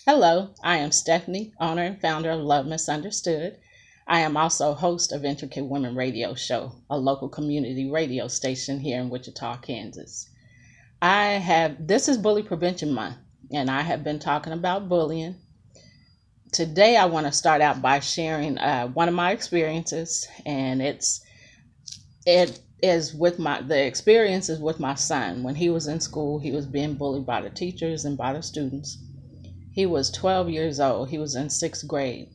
Hello, I am Stephanie, owner and founder of Love Misunderstood. I am also host of Intricate Women Radio Show, a local community radio station here in Wichita, Kansas. This is Bully Prevention Month, and I have been talking about bullying. Today, I want to start out by sharing one of my experiences, and it is with the experiences with my son. When he was in school, he was being bullied by the teachers and by the students. He was 12 years old. He was in sixth grade.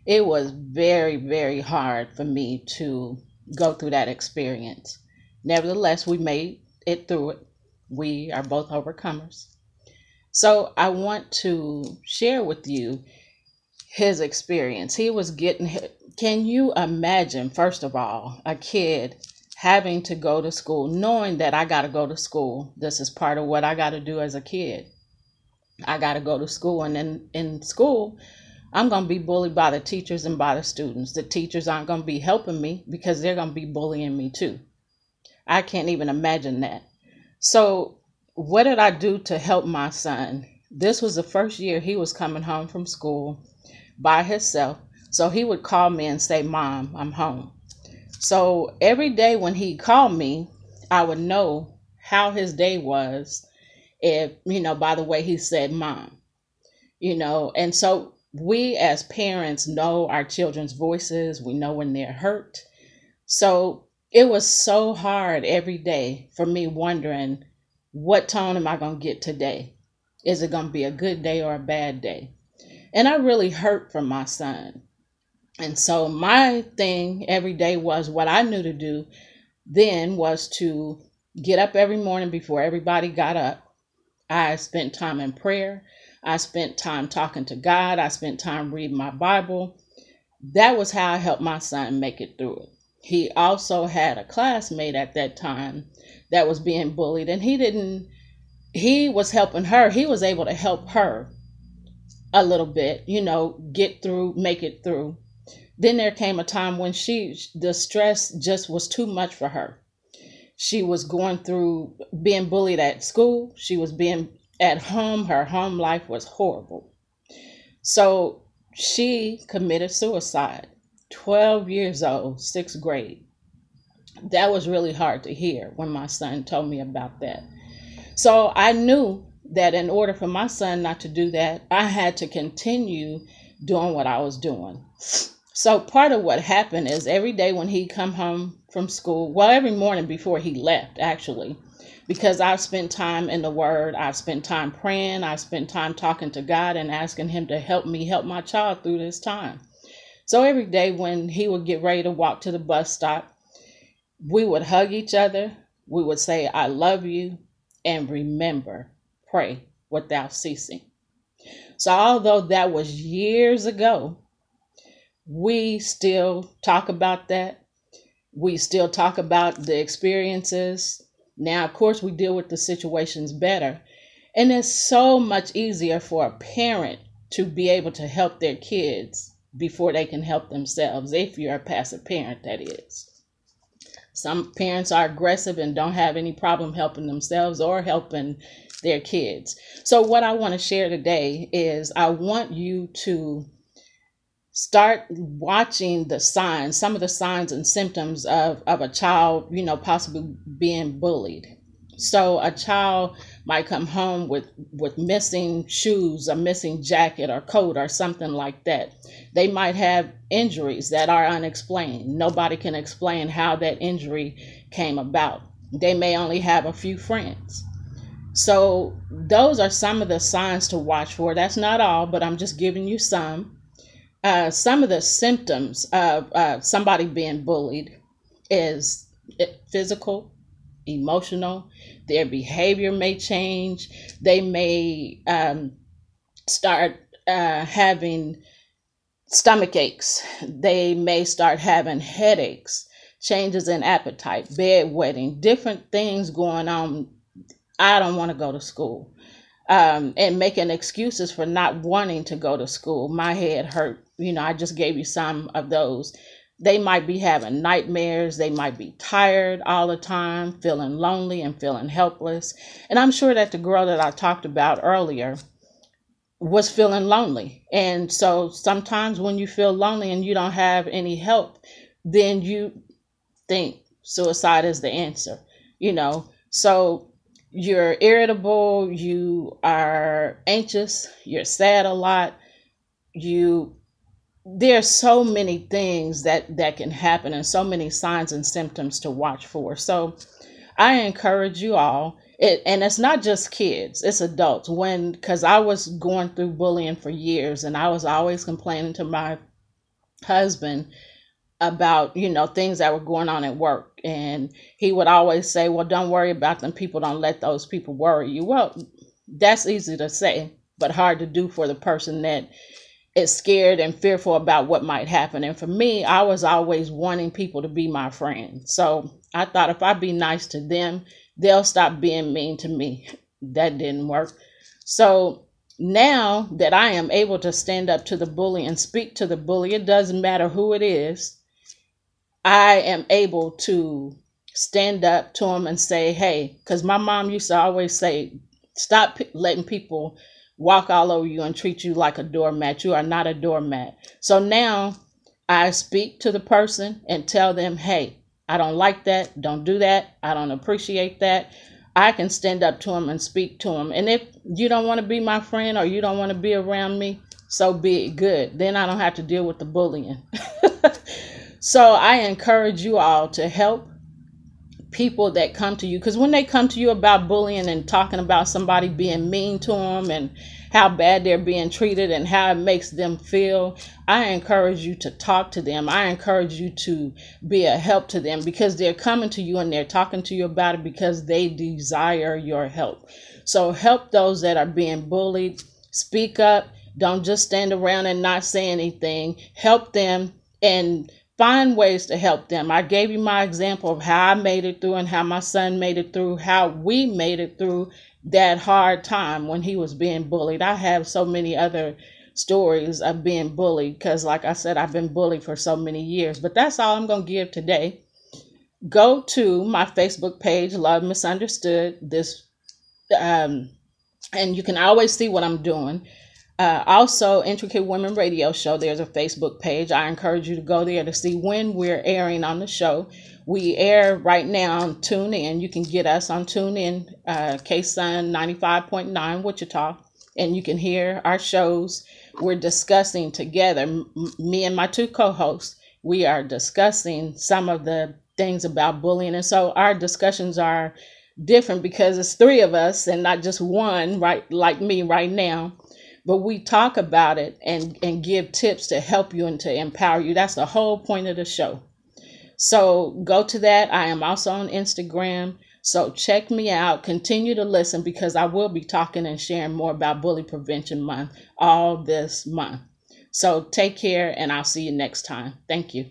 It was very, very hard for me to go through that experience. Nevertheless, we made it through it. We are both overcomers. So I want to share with you his experience. Can you imagine, first of all, a kid having to go to school, knowing that I got to go to school? This is part of what I got to do as a kid. I got to go to school, and then in school, I'm going to be bullied by the teachers and by the students. The teachers aren't going to be helping me because they're going to be bullying me too. I can't even imagine that. So what did I do to help my son? This was the first year he was coming home from school by himself. So he would call me and say, "Mom, I'm home." So every day when he called me, I would know how his day was if, by the way he said "Mom," and so we as parents know our children's voices. We know when they're hurt. So it was so hard every day for me wondering, what tone am I going to get today? Is it going to be a good day or a bad day? And I really hurt for my son. And so my thing every day was, what I knew to do then was to get up every morning before everybody got up. I spent time in prayer. I spent time talking to God. I spent time reading my Bible. That was how I helped my son make it through it. He also had a classmate at that time that was being bullied, and he was helping her. He was able to help her a little bit, get through, make it through. Then there came a time when the stress just was too much for her. She was going through being bullied at school. She was being at home. Her home life was horrible. So she committed suicide. 12 years old, sixth grade. That was really hard to hear when my son told me about that. So I knew that in order for my son not to do that, I had to continue doing what I was doing. So part of what happened is every day when he come home from school, well, every morning before he left, actually, because I've spent time in the Word, I've spent time praying, I've spent time talking to God and asking him to help me help my child through this time. So every day when he would get ready to walk to the bus stop, we would hug each other. We would say, "I love you," and remember, pray without ceasing. So although that was years ago, we still talk about that. We still talk about the experiences. Now, of course, we deal with the situations better. And it's so much easier for a parent to be able to help their kids before they can help themselves, if you're a passive parent, that is. Some parents are aggressive and don't have any problem helping themselves or helping their kids. So what I want to share today is I want you to start watching the signs, some of the signs and symptoms of a child, possibly being bullied. So a child might come home with missing shoes, a missing jacket or coat or something like that. They might have injuries that are unexplained. Nobody can explain how that injury came about. They may only have a few friends. So those are some of the signs to watch for. That's not all, but I'm just giving you some. Some of the symptoms of somebody being bullied is physical, emotional. Their behavior may change. They may start having stomach aches. They may start having headaches, changes in appetite, bedwetting, different things going on. I don't want to go to school. And making excuses for not wanting to go to school. My head hurt. I just gave you some of those. They might be having nightmares. They might be tired all the time, feeling lonely and feeling helpless. And I'm sure that the girl that I talked about earlier, was feeling lonely. And so sometimes when you feel lonely and you don't have any help, then you think suicide is the answer, you know. So you're irritable, you are anxious, you're sad a lot, you there's so many things that can happen and so many signs and symptoms to watch for. So I encourage you all, and it's not just kids, it's adults. Because I was going through bullying for years and I was always complaining to my husband about, things that were going on at work. And he would always say, well, don't worry about them people, don't let those people worry you. Well, that's easy to say, but hard to do for the person that is scared and fearful about what might happen. And for me, I was always wanting people to be my friend. So I thought if I be nice to them, they'll stop being mean to me. That didn't work. So now that I am able to stand up to the bully and speak to the bully, it doesn't matter who it is, I am able to stand up to him and say, hey, because my mom used to always say, stop letting people walk all over you and treat you like a doormat. You are not a doormat. So now I speak to the person and tell them, hey, I don't like that. Don't do that. I don't appreciate that. I can stand up to them and speak to them. And if you don't want to be my friend or you don't want to be around me, so be it. Good. Then I don't have to deal with the bullying. So I encourage you all to help people that come to you, because when they come to you about bullying and talking about somebody being mean to them and how bad they're being treated and how it makes them feel, I encourage you to talk to them. I encourage you to be a help to them, because they're coming to you and they're talking to you about it because they desire your help. So help those that are being bullied. Speak up. Don't just stand around and not say anything. Help them and find ways to help them. I gave you my example of how I made it through and how my son made it through, how we made it through that hard time when he was being bullied. I have so many other stories of being bullied because, like I said, I've been bullied for so many years. But that's all I'm going to give today. Go to my Facebook page, Love Misunderstood, and you can always see what I'm doing. Also, Intricate Women Radio Show, there's a Facebook page. I encourage you to go there to see when we're airing on the show. We air right now on TuneIn. You can get us on TuneIn, KSUN 95.9 Wichita, and you can hear our shows. We're discussing together, me and my two co-hosts, we are discussing some of the things about bullying. And so our discussions are different because it's three of us and not just one, right, like me right now. But we talk about it and give tips to help you and to empower you. That's the whole point of the show. So go to that. I am also on Instagram. So check me out. Continue to listen, because I will be talking and sharing more about Bully Prevention Month all this month. So take care, and I'll see you next time. Thank you.